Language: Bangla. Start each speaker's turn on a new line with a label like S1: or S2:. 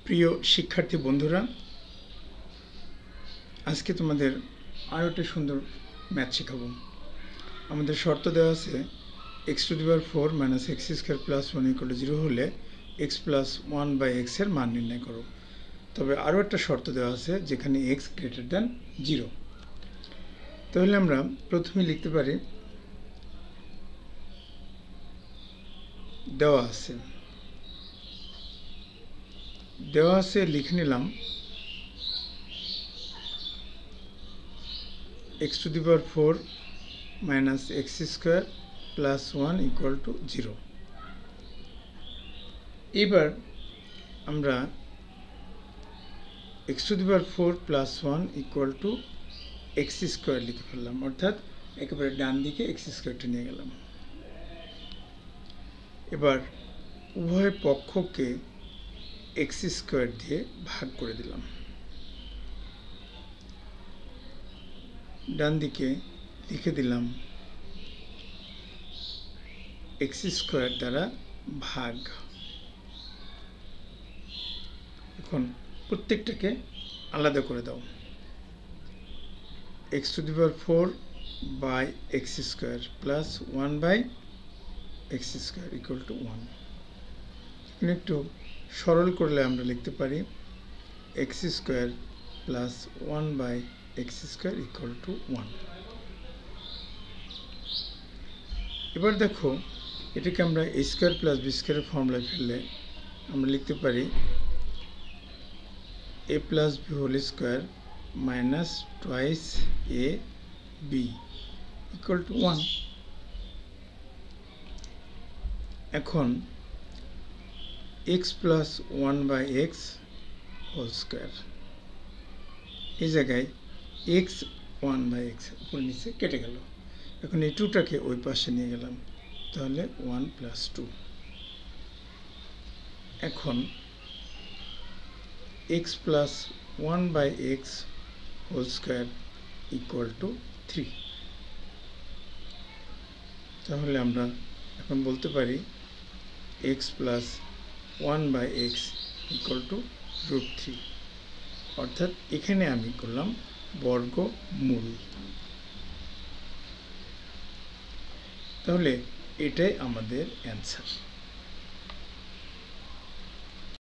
S1: প্রিয় শিক্ষার্থী বন্ধুরা, আজকে তোমাদের আরও একটা সুন্দর ম্যাথ শেখাবো। আমাদের শর্ত দেওয়া আছে x⁴ - x² + 1 = 0 হলে x + 1/x এর মান নির্ণয় করো। তবে আরও একটা শর্ত দেওয়া আছে যেখানে x > 0। তাহলে আমরা প্রথমে লিখতে পারি, দেওয়া আছে লিখে নিলাম x⁴ - x² + 1 = 0। এবার আমরা x⁴ + 1 = x² লিখে ফেললাম, অর্থাৎ একেবারে ডান দিকে x² নিয়ে গেলাম। এবার উভয় পক্ষকে x² দিয়ে ভাগ করে দিলাম। ডান দিকে লিখে দিলাম x² দ্বারা ভাগ। এখন প্রত্যেকটাকে আলাদা করে দাও। x⁴ by x² plus 1 by x² = 1। একটু সরল করলে আমরা লিখতে পারি x² plus 1 by x² = 1। এবার দেখো, এটাকে আমরা a² plus b² এর ফর্মুলায় ফেললে আমরা লিখতে পারি a plus b whole square minus twice ab = 1। এখন x plus 1 by x whole square, এই জায়গায় x 1 by x উপর নিচে কেটে গেল। এখন এই 2টাকে ওই পাশে নিয়ে গেলাম, তাহলে 1 plus 2। এখন x plus 1 by x whole square = 3। তাহলে আমরা এখন বলতে পারি x plus 1 by x = √3, অর্থাৎ এখানে আমি করলাম বর্গমূল। তাহলে এটাই আমাদের অ্যান্সার।